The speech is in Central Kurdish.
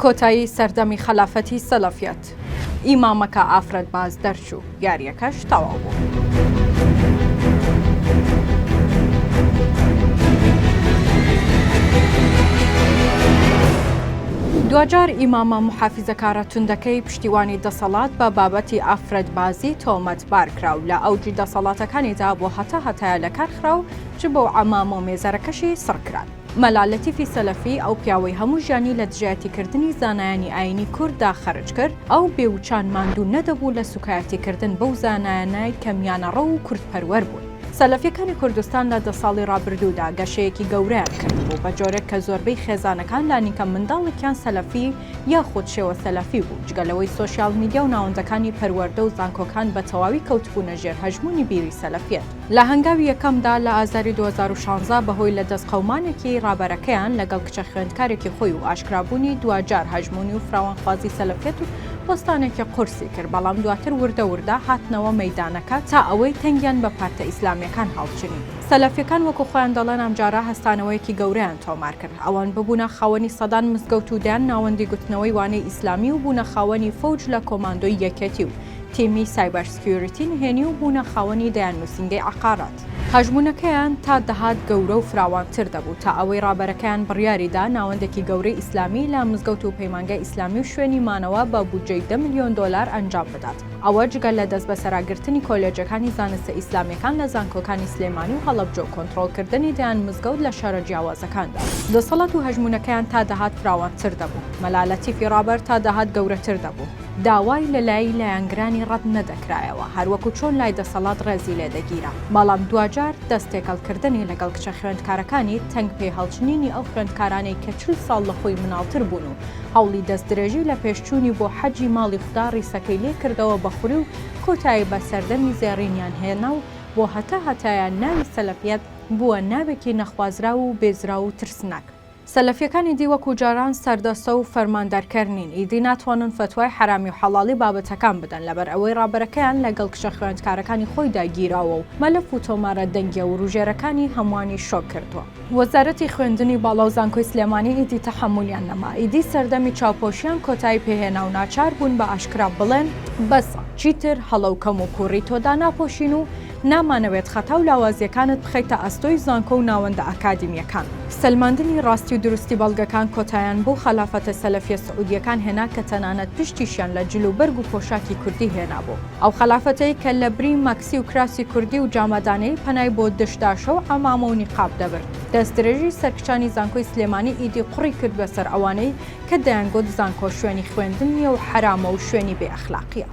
کۆتایی سەردەمی خەلافەتی سەلەفیەت ئیمامەکە ئافرەت باز دەرچوو یاریەکەش تەواو بوو. دوجار ئیمامە محافیزەکارە توندەکەی پشتیوانی دەسەڵات بە بابەتی ئافرەت بازی تۆمەتبار کراو لە ئەوجی دەسەڵاتەکانیدا بۆ هەتایە لە کارخرا و چ بۆ عەمامە و مێزەرەکەشی سڕکران. مەلا لەتیفی سەلەفی ئەو پیاوەی هەموو ژیانی لە دژایەتیکردنی زانایانی ئاینی کورددا خەرج کرد ئەو بێوچان ماندوو نەدەبوو لە سوکایەتیکردن بەو زانایانەی کە میانەڕە و کوردپەروەر بوون. سەلەفیەکانی کوردستان لە 10 ساڵی ڕابردوودا گەشەیەکی گەورەیان کردبوو بە جۆرێک کە زۆربەی خێزانەکان لانیکە منداڵێکیان سەلەفی یاخود شێوە سەلەفی بوو جگەلەوەی سۆشیال میدیا و ناوەندەکانی پەروەردە و زانکۆکان بە تەواوی کەوتبوونە ژێر هەژمونی بیری سەلەفیەت. لە هەنگاوی یەکەمدا لە ئازاری 2016 بەهۆی لە دەست قەومانێکی ڕابەرەکەیان لەگەڵ کچە خوێندکارێکی خۆی و ئاشکرابوونی دوجار هەژمونی و فراوانخوازی سەلەفیەت و پۆستانێکی قورسی کرد بەڵام دواتر وردە مەیدانەکە تا ئەوەی تەنگیان بە پارتە ئیسلامیەکان هەڵچنی. سەلەفیەکان وەکو خۆیان دەڵێن ئەمجارە هەستانەوەیەکی گەورەیان تۆمار کرد ئەوان ببوونە خاوەنی سەدان مزگەوت و دایان ناوەندی گوتنەوەی وانەی ئیسلامی و بوونە خاوەنی فەوج لە کۆماندۆی یەکێتی و تیمی سایبەر سکیۆریتی نهێنی و بوونە خاوەنی دایان نووسینگەی عەقارات. هەژمونەکەیان تا دەهات گەورە و فراوانتر دەبوو تا ئەوەی ڕابەرەکەیان بڕیاریدا ناوەندێکی گەورەی ئیسلامی لە مزگەوت و پەیمانگای ئیسلامی و شوێنی مانەوە بە بودجەی 10 ملیۆن دۆلار ئەنجام بدات. ئەوە جگەل لە دەست بەسەراگرتنی کۆلێجەکانی زانستە ئیسلامیەکان لە زانکۆکانی سلێمانی و هەڵەبجە و کۆنتڕۆڵکردنی دایان مزگەوت لە شارە جیاوازەکاندا. دەسەڵات و هەژمونەکەیان تا دەهات فراوانتر دەبوو. مەلا لەتیفی ڕابەر تا دەهات گەورەتر دەبوو. داوای لەلای لایەنگرانی ڕەت نەدەکرایەوە هەروەکو چۆن لای دەسەڵات ڕێزی لێدەگیرە. بەڵام دوجار دەستێکەڵکردنی لەگەڵ کچە خوێندکارەکانی تەنگ پێی هەڵچنینی ئەو خوێندکارانەی کە 40 ساڵ لە خۆی مناڵتر بوون و هەوڵی دەستدرێژی لە پێشچوونی بۆ حەجی ماڵی خوددا ڕیسەکەی لێ کردەوە بەخوری و کۆتایی بە سەردەمی زێڕینیان هێنا و بۆ هەتایە ناوی سەلەفیەت بووە ناوێکی نەخوازرا و بێزرا و ترسناک. سەلەفیەکانی دی وەکو جاران سەردەستە و فەرماندەرکەر نین ئیدی ناتوانن فتوای حرامی و حەڵاڵی بابەتەکان بدەن لەبەر ئەوەی ڕابەرەکەیان لەگەڵ کشە خوێندکارەکانی خۆیدا گیراوە و مەلەف و تۆمارە دەنگیە و ڕوژێرەکانی هەمووانی شۆک کردووە. وەزارەتی خوێندنی باڵا و زانکۆی سلێمانی ئیدی تەحەمولیان نەما ئیدی سەردەمی چاوپۆشیان کۆتایی پێهێنا و ناچار بوون بە ئاشکرا بڵێن بەسە چیتر هەڵە و کەم و کوڕی تۆدا ناپۆشین و نامانەوێت خەتا و لاوازیەکانت بخەیتە ئەستۆی زانکۆ و ناوەندە ئەکادیمیەکان. سلماندنی ڕاستی و دروستی بەڵگەکان کۆتاییان بۆ خەلافەتە سەلەفیە سعودیەکان هێنا کە تەنانەت پشتیشیان لە جلوبەرگ و پۆشاکی کوردی هێنابوو. ئەو خەلافەتەی کە لە بری مەکسی و کراسی کوردی و جامەدانەی پەنای بۆ دشداشە و عەمامە و نیقاب دەبرد. دەستدرێژی سەرکشانی زانکۆی سلێمانی ئیدی قوڕی کرد بەسەر ئەوانەی کە دەیانگوت زانکۆ شوێنی خوێندن نیە و حرامە و شوێنی بێ ئەخلاقیە.